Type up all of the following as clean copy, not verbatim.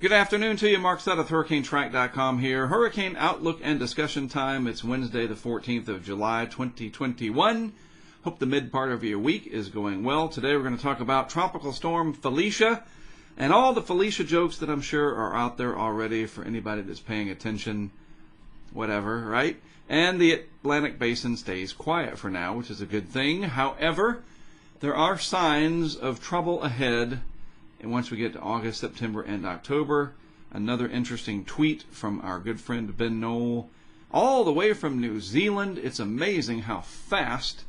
Good afternoon to you. Mark Sutton, HurricaneTrack.com here. Hurricane Outlook and Discussion time. It's Wednesday, the 14th of July, 2021. Hope the mid part of your week is going well. Today we're going to talk about Tropical Storm Felicia and all the Felicia jokes that I'm sure are out there already for anybody that's paying attention, whatever, right? And the Atlantic Basin stays quiet for now, which is a good thing. However, there are signs of trouble ahead. And once we get to August, September, and October, another interesting tweet from our good friend Ben Knoll, all the way from New Zealand. It's amazing how fast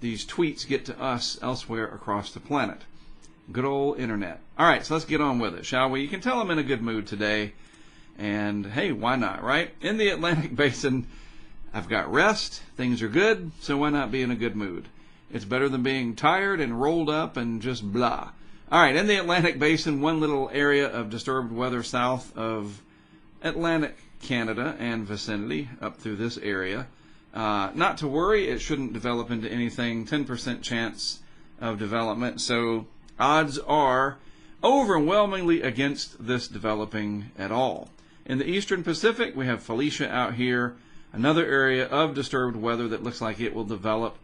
these tweets get to us elsewhere across the planet. Good old internet. All right, so let's get on with it, shall we? You can tell I'm in a good mood today. And hey, why not, right? In the Atlantic Basin, I've got rest. Things are good, so why not be in a good mood? It's better than being tired and rolled up and just blah. All right, in the Atlantic Basin, one little area of disturbed weather south of Atlantic Canada and vicinity up through this area. Not to worry, it shouldn't develop into anything. 10% chance of development. So odds are overwhelmingly against this developing at all. In the Eastern Pacific, we have Felicia out here, another area of disturbed weather that looks like it will develop.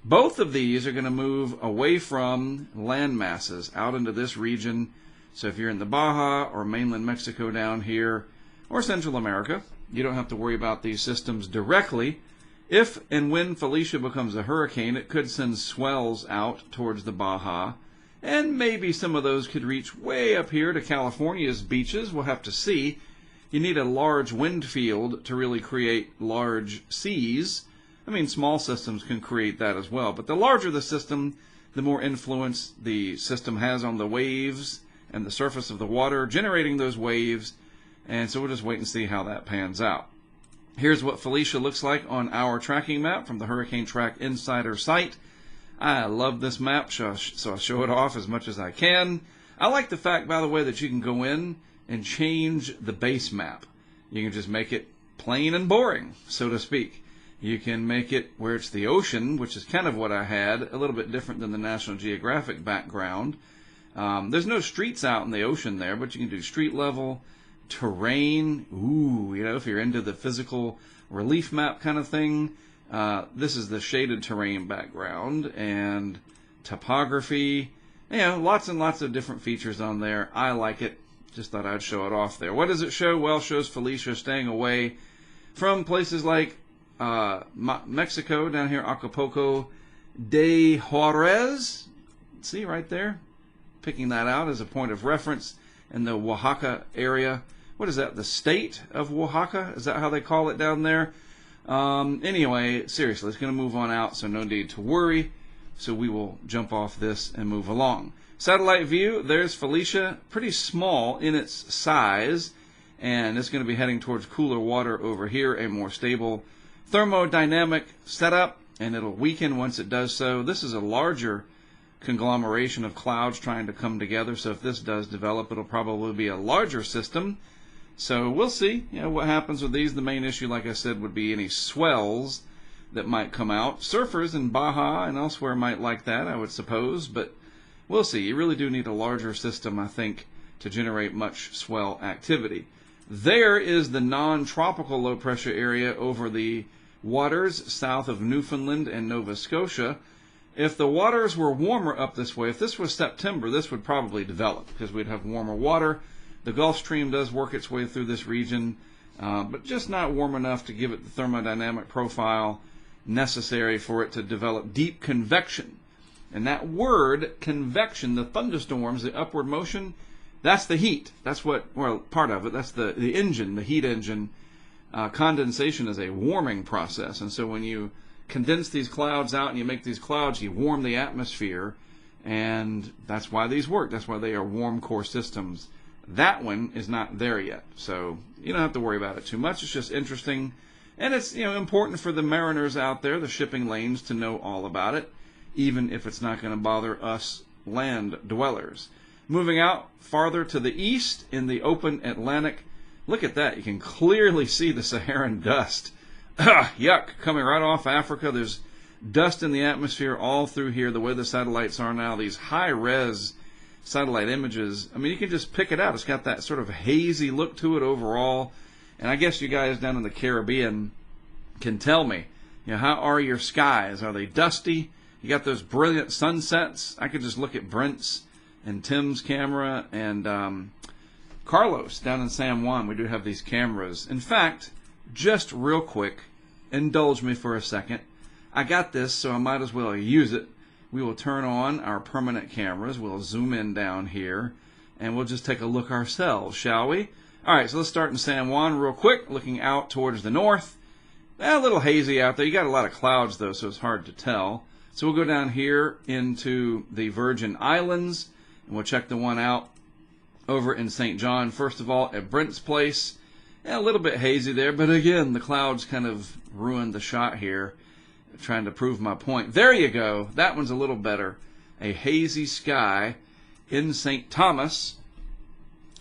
Both of these are going to move away from land masses out into this region. So if you're in the Baja or mainland Mexico down here or Central America, you don't have to worry about these systems directly. If and when Felicia becomes a hurricane, it could send swells out towards the Baja. And maybe some of those could reach way up here to California's beaches. We'll have to see. You need a large wind field to really create large seas. I mean, small systems can create that as well. But the larger the system, the more influence the system has on the waves and the surface of the water, generating those waves. And so we'll just wait and see how that pans out. Here's what Felicia looks like on our tracking map from the HurricaneTrack Insider site. I love this map, so I'll show it off as much as I can. I like the fact, by the way, that you can go in and change the base map. You can just make it plain and boring, so to speak. You can make it where it's the ocean, which is kind of what I had, a little bit different than the National Geographic background. There's no streets out in the ocean there, but you can do street level, terrain. Ooh, you know, if you're into the physical relief map kind of thing, this is the shaded terrain background, and topography. You know, lots and lots of different features on there. I like it. Just thought I'd show it off there. What does it show? Well, it shows Felicia staying away from places like Mexico, down here, Acapulco de Juarez. See right there? Picking that out as a point of reference in the Oaxaca area. What is that? The state of Oaxaca? Is that how they call it down there? Anyway, seriously, it's going to move on out, so no need to worry. So we will jump off this and move along. Satellite view, there's Felicia, pretty small in its size, and it's going to be heading towards cooler water over here, a more stable thermodynamic setup, and it'll weaken once it does so. This is a larger conglomeration of clouds trying to come together, so if this does develop, it'll probably be a larger system. So we'll see, what happens with these. The main issue, like I said, would be any swells that might come out. Surfers in Baja and elsewhere might like that, I would suppose, but we'll see. You really do need a larger system, I think, to generate much swell activity. There is the non-tropical low-pressure area over the waters south of Newfoundland and Nova Scotia. If the waters were warmer up this way, if this was September, this would probably develop because we'd have warmer water. The Gulf Stream does work its way through this region, but just not warm enough to give it the thermodynamic profile necessary for it to develop deep convection. And that word, convection, the thunderstorms, the upward motion, that's the heat. That's what, well, part of it. That's the engine, the heat engine. Condensation is a warming process. And so when you condense these clouds out and you make these clouds, you warm the atmosphere. And that's why these work. That's why they are warm core systems. That one is not there yet. So you don't have to worry about it too much. It's just interesting. And it's, important for the mariners out there, the shipping lanes, to know all about it, even if it's not going to bother us land dwellers. Moving out farther to the east in the open Atlantic, look at that. You can clearly see the Saharan dust. Yuck, coming right off Africa. There's dust in the atmosphere all through here, the way the satellites are now. These high-res satellite images, I mean, you can just pick it out. It's got that sort of hazy look to it overall. And I guess you guys down in the Caribbean can tell me, how are your skies? Are they dusty? You got those brilliant sunsets? I could just look at Brent's and Tim's camera and Carlos down in San Juan. We do have these cameras. In fact, just real quick, indulge me for a second. I got this, so I might as well use it. We will turn on our permanent cameras. We'll zoom in down here, and we'll just take a look ourselves, shall we? All right, so let's start in San Juan real quick, looking out towards the north. A little hazy out there. You got a lot of clouds, though, so it's hard to tell. So we'll go down here into the Virgin Islands, and we'll check the one out over in St. John. First of all, at Brent's place, a little bit hazy there, but again, the clouds kind of ruined the shot here, trying to prove my point. There you go. That one's a little better. A hazy sky in St. Thomas.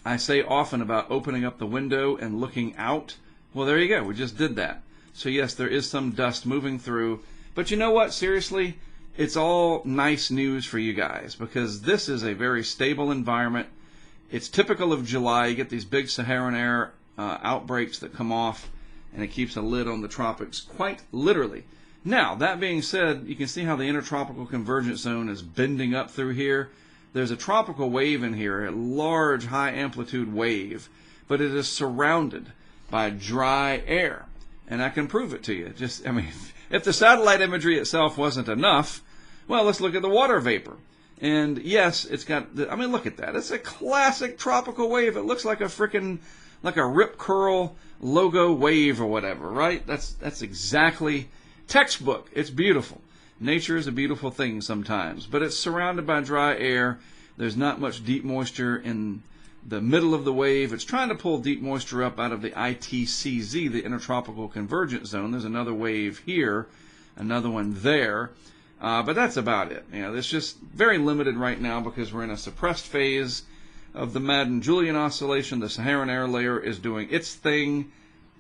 I say often about opening up the window and looking out. Well, there you go. We just did that. So yes, there is some dust moving through. But you know what? Seriously, it's all nice news for you guys because this is a very stable environment. It's typical of July. You get these big Saharan air outbreaks that come off, and it keeps a lid on the tropics quite literally. Now, that being said, you can see how the intertropical convergence zone is bending up through here. There's a tropical wave in here, a large high-amplitude wave, but it is surrounded by dry air. And I can prove it to you. If the satellite imagery itself wasn't enough, well, let's look at the water vapor. And yes, it's got, look at that. It's a classic tropical wave. It looks like like a Rip Curl logo wave or whatever, right? That's exactly textbook. It's beautiful. Nature is a beautiful thing sometimes, but it's surrounded by dry air. There's not much deep moisture in the middle of the wave. It's trying to pull deep moisture up out of the ITCZ, the Intertropical Convergence Zone. There's another wave here, another one there, but that's about it. It's just very limited right now because we're in a suppressed phase of the Madden-Julian oscillation. The Saharan air layer is doing its thing,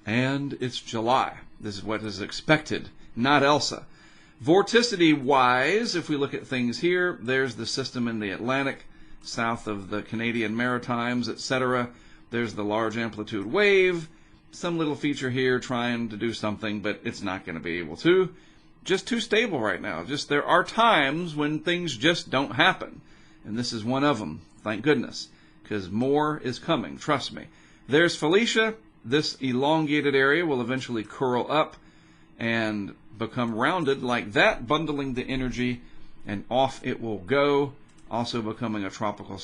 and it's July. This is what is expected, not Elsa. Vorticity-wise, if we look at things here, there's the system in the Atlantic, south of the Canadian Maritimes, etc. There's the large amplitude wave, some little feature here trying to do something, but it's not going to be able to. Just too stable right now. Just there are times when things just don't happen, and this is one of them, thank goodness, because more is coming, trust me. There's Felicia. This elongated area will eventually curl up and become rounded like that, bundling the energy, and off it will go, also becoming a tropical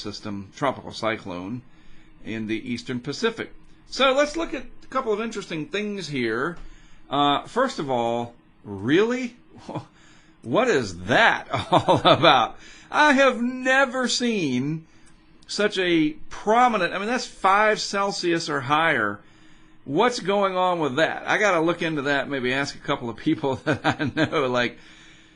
cyclone in the eastern Pacific. So let's look at a couple of interesting things here. First of all, really? What is that all about? I have never seen such a prominent, that's 5 Celsius or higher. What's going on with that? I got to look into that, maybe ask a couple of people that I know,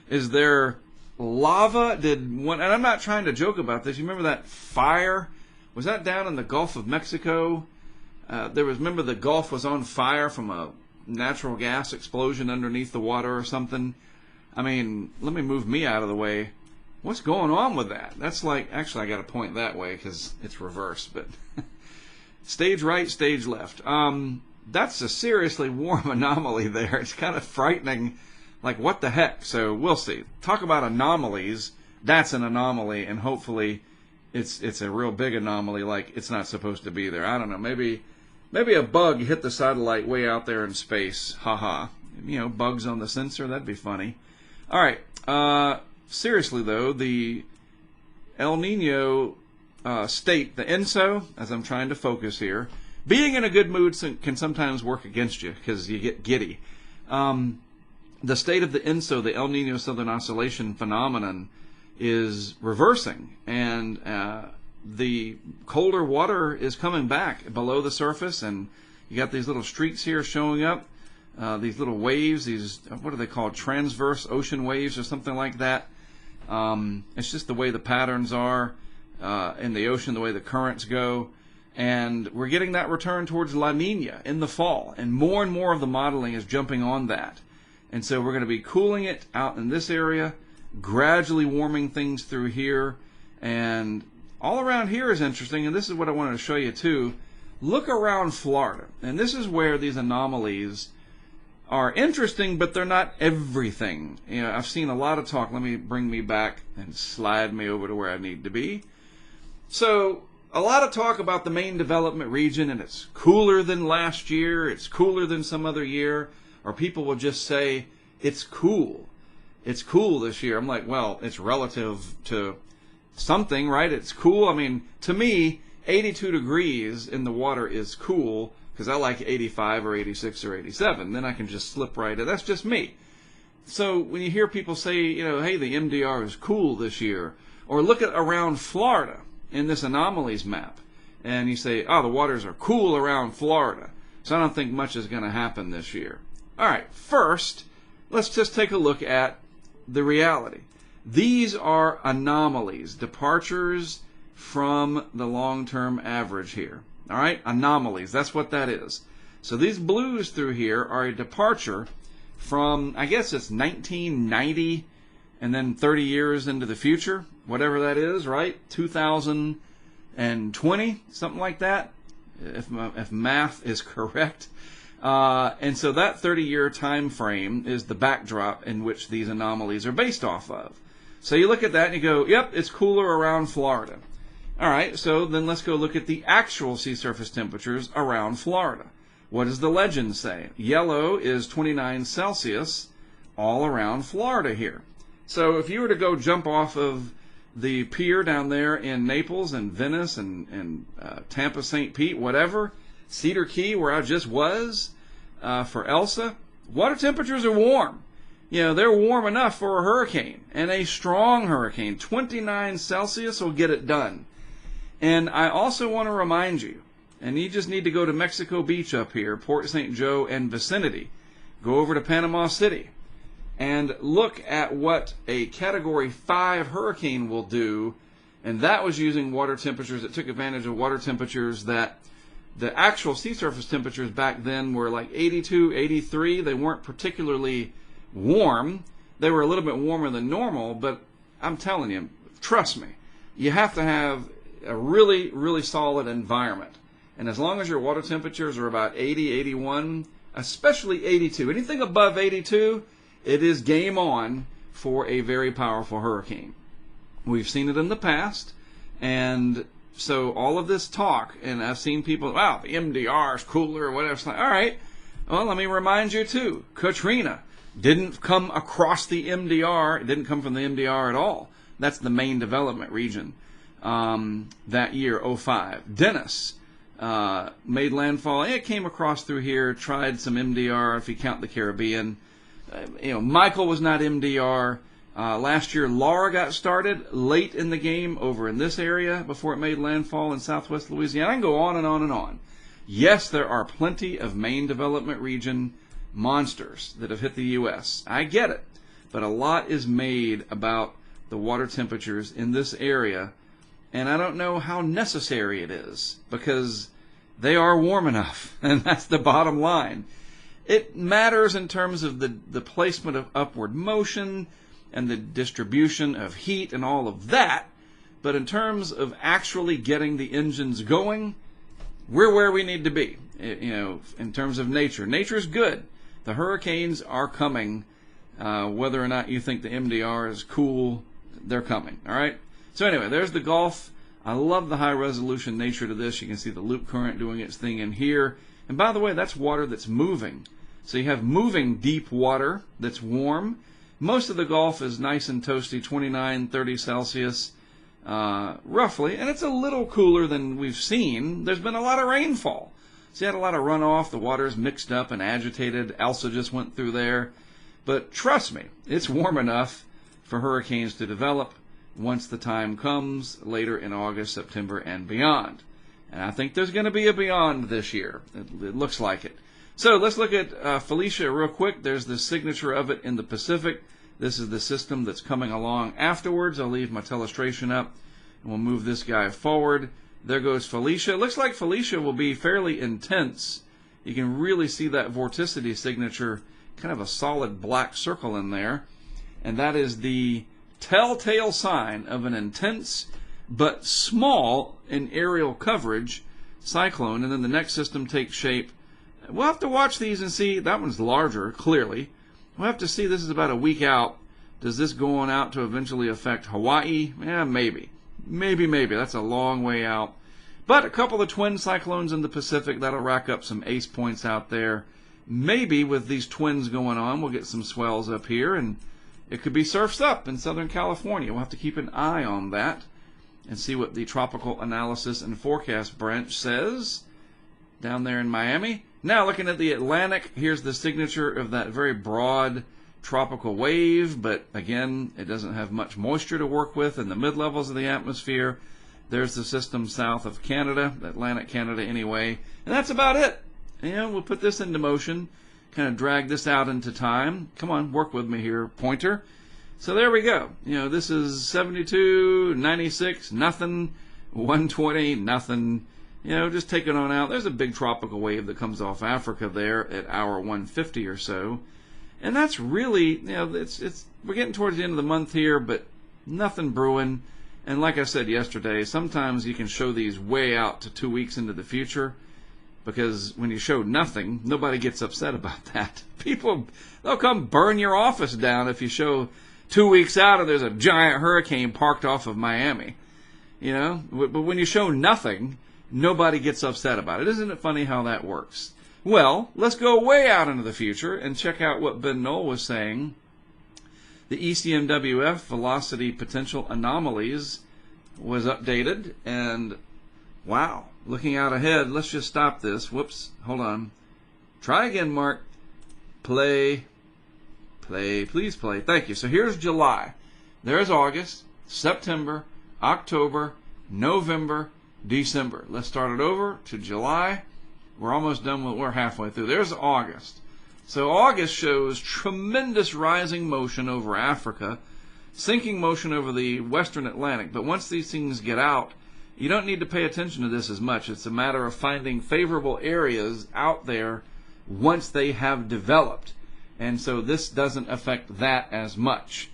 is there lava? And I'm not trying to joke about this. You remember that fire? Was that down in the Gulf of Mexico? Remember the Gulf was on fire from a natural gas explosion underneath the water or something? Let me move me out of the way. What's going on with that? That's actually I got to point that way because it's reversed, but stage right, stage left. That's a seriously warm anomaly there. It's kind of frightening. What the heck? So we'll see. Talk about anomalies. That's an anomaly, and hopefully it's a real big anomaly, it's not supposed to be there. I don't know. Maybe a bug hit the satellite way out there in space. Haha. Bugs on the sensor. That'd be funny. All right. Seriously, though, the El Nino state, the ENSO, as I'm trying to focus here, being in a good mood can sometimes work against you because you get giddy. The state of the ENSO, the El Nino Southern Oscillation phenomenon, is reversing, and the colder water is coming back below the surface, and you got these little streaks here showing up, these little waves, these, what are they called, transverse ocean waves or something like that. It's just the way the patterns are in the ocean, the way the currents go. And we're getting that return towards La Nina in the fall. And more of the modeling is jumping on that. And so we're going to be cooling it out in this area, gradually warming things through here. And all around here is interesting, and this is what I wanted to show you too. Look around Florida, and this is where these anomalies are interesting, but they're not everything. You know, I've seen a lot of talk. Let me bring me back and slide me over to where I need to be. So, a lot of talk about the main development region, and it's cooler than last year, it's cooler than some other year, or people will just say, it's cool. It's cool this year. I'm like, well, it's relative to something, right? It's cool. I mean, to me, 82 degrees in the water is cool, because I like 85 or 86 or 87. Then I can just slip right in. That's just me. So when you hear people say, you know, hey, the MDR is cool this year, or look at around Florida in this anomalies map, and you say, oh, the waters are cool around Florida, so I don't think much is going to happen this year. All right, first, let's just take a look at the reality. These are anomalies, departures from the long-term average here. All right, anomalies, that's what that is. So these blues through here are a departure from, I guess it's 1990 and then 30 years into the future, whatever that is, right? 2020, something like that, if math is correct. And so that 30-year time frame is the backdrop in which these anomalies are based off of. So you look at that and you go, yep, it's cooler around Florida. All right, so then let's go look at the actual sea surface temperatures around Florida. What does the legend say? Yellow is 29 Celsius all around Florida here. So if you were to go jump off of the pier down there in Naples and Venice and Tampa, St. Pete, whatever, Cedar Key, where I just was, for Elsa, water temperatures are warm. You know, they're warm enough for a hurricane, and a strong hurricane. 29 Celsius will get it done. And I also want to remind you, and you just need to go to Mexico Beach up here, Port St. Joe and vicinity. Go over to Panama City and look at what a Category 5 hurricane will do. And that was using water temperatures. It took advantage of water temperatures that the actual sea surface temperatures back then were like 82, 83. They weren't particularly warm. They were a little bit warmer than normal, but I'm telling you, trust me, you have to have a really, really solid environment. And as long as your water temperatures are about 80, 81, especially 82, anything above 82, it is game on for a very powerful hurricane. We've seen it in the past, and so all of this talk, and I've seen people, wow, the MDR is cooler or whatever. It's like, all right, well, let me remind you too, Katrina didn't come across the MDR. It didn't come from the MDR at all. That's the main development region. That year, 05. Dennis made landfall. It came across through here, tried some MDR if you count the Caribbean. Michael was not MDR. Last year, Laura got started late in the game over in this area before it made landfall in southwest Louisiana. I can go on and on and on. Yes, there are plenty of main development region monsters that have hit the U.S. I get it. But a lot is made about the water temperatures in this area. And I don't know how necessary it is, because they are warm enough, and that's the bottom line. It matters in terms of the placement of upward motion and the distribution of heat and all of that, but in terms of actually getting the engines going, we're where we need to be. In terms of nature. Nature's good. The hurricanes are coming. Whether or not you think the MDR is cool, they're coming, all right? So anyway, there's the Gulf. I love the high-resolution nature to this. You can see the loop current doing its thing in here. And by the way, that's water that's moving. So you have moving deep water that's warm. Most of the Gulf is nice and toasty, 29, 30 Celsius, roughly. And it's a little cooler than we've seen. There's been a lot of rainfall. So you had a lot of runoff. The water's mixed up and agitated. Elsa just went through there. But trust me, it's warm enough for hurricanes to develop once the time comes later in August, September, and beyond. And I think there's going to be a beyond this year. It looks like it. So let's look at Felicia real quick. There's the signature of it in the Pacific. This is the system that's coming along afterwards. I'll leave my telestration up, and we'll move this guy forward. There goes Felicia. It looks like Felicia will be fairly intense. You can really see that vorticity signature, kind of a solid black circle in there. And that is the telltale sign of an intense but small in aerial coverage cyclone, and then the next system takes shape. We'll have to watch these and see. That one's larger, clearly. We'll have to see. This is about a week out. Does this go on out to eventually affect Hawaii? Yeah, maybe. Maybe. That's a long way out. But a couple of twin cyclones in the Pacific, that'll rack up some ace points out there. Maybe with these twins going on, we'll get some swells up here, and it could be surfs up in Southern California. We'll have to keep an eye on that and see what the Tropical Analysis and Forecast branch says down there in Miami. Now, looking at the Atlantic, here's the signature of that very broad tropical wave, but again, it doesn't have much moisture to work with in the mid-levels of the atmosphere. There's the system south of Canada, Atlantic Canada anyway, and that's about it. And we'll put this into motion, kind of drag this out into time. Come on, work with me here, pointer. So there we go. This is 72, 96, nothing, 120, nothing. Just take it on out. There's a big tropical wave that comes off Africa there at hour 150 or so. And that's really, we're getting towards the end of the month here, but nothing brewing. And like I said yesterday, sometimes you can show these way out to 2 weeks into the future, because when you show nothing, nobody gets upset about that. People, they'll come burn your office down if you show 2 weeks out and there's a giant hurricane parked off of Miami. But when you show nothing, nobody gets upset about it. Isn't it funny how that works? Well, let's go way out into the future and check out what Ben Knoll was saying. The ECMWF velocity potential anomalies was updated, and wow, looking out ahead, let's just stop this. Whoops, hold on. Try again, Mark. Play, please play. Thank you. So here's July. There's August, September, October, November, December. Let's start it over to July. We're almost done with, we're halfway through. There's August. So August shows tremendous rising motion over Africa, sinking motion over the western Atlantic. But once these things get out, you don't need to pay attention to this as much. It's a matter of finding favorable areas out there once they have developed. And so this doesn't affect that as much.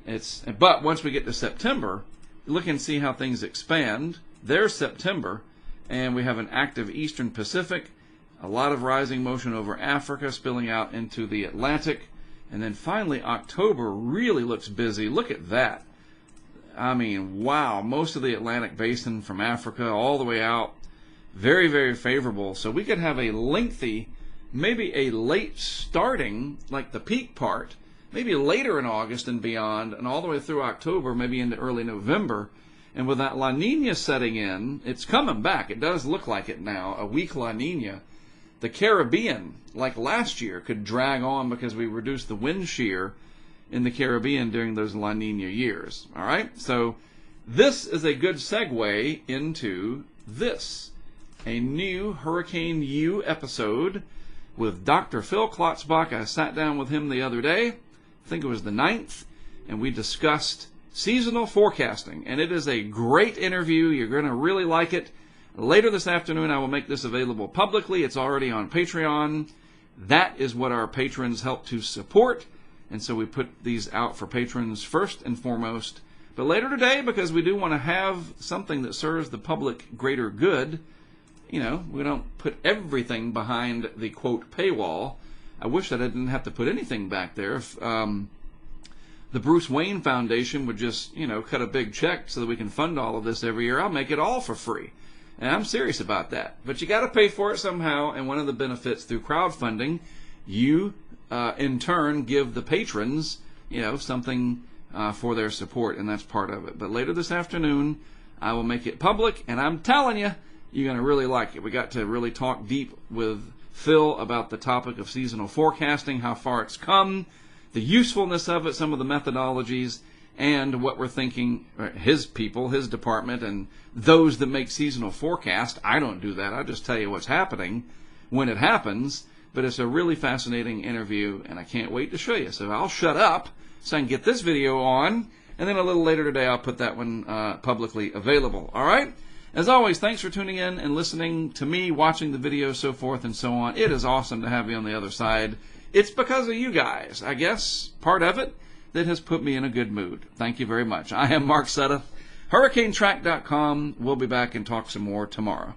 But once we get to September, look and see how things expand. There's September, and we have an active eastern Pacific, a lot of rising motion over Africa spilling out into the Atlantic. And then finally, October really looks busy. Look at that. I mean, wow, most of the Atlantic basin from Africa all the way out, very, very favorable. So we could have a lengthy, maybe a late starting, like the peak part, maybe later in August and beyond, and all the way through October, maybe into early November. And with that La Nina setting in, it's coming back. It does look like it now, a weak La Nina. The Caribbean, like last year, could drag on because we reduced the wind shear in the Caribbean during those La Nina years. All right? So this is a good segue into this, a new Hurricane U episode with Dr. Phil Klotzbach. I sat down with him the other day, I think it was the 9th, and we discussed seasonal forecasting. And it is a great interview. You're going to really like it. Later this afternoon, I will make this available publicly. It's already on Patreon. That is what our patrons help to support. And so we put these out for patrons first and foremost. But later today, because we do want to have something that serves the public greater good, we don't put everything behind the, quote, paywall. I wish that I didn't have to put anything back there. If the Bruce Wayne Foundation would just, cut a big check so that we can fund all of this every year, I'll make it all for free. And I'm serious about that. But you got to pay for it somehow, and one of the benefits through crowdfunding, you in turn give the patrons, something for their support, and that's part of it. But later this afternoon, I will make it public, and I'm telling you, you're going to really like it. We got to really talk deep with Phil about the topic of seasonal forecasting, how far it's come, the usefulness of it, some of the methodologies, and what we're thinking, his people, his department, and those that make seasonal forecast. I don't do that. I just tell you what's happening when it happens. But it's a really fascinating interview, and I can't wait to show you. So I'll shut up so I can get this video on, and then a little later today I'll put that one publicly available. All right? As always, thanks for tuning in and listening to me, watching the videos, so forth and so on. It is awesome to have you on the other side. It's because of you guys, I guess, part of it, that has put me in a good mood. Thank you very much. I am Mark Sudduth, HurricaneTrack.com. We'll be back and talk some more tomorrow.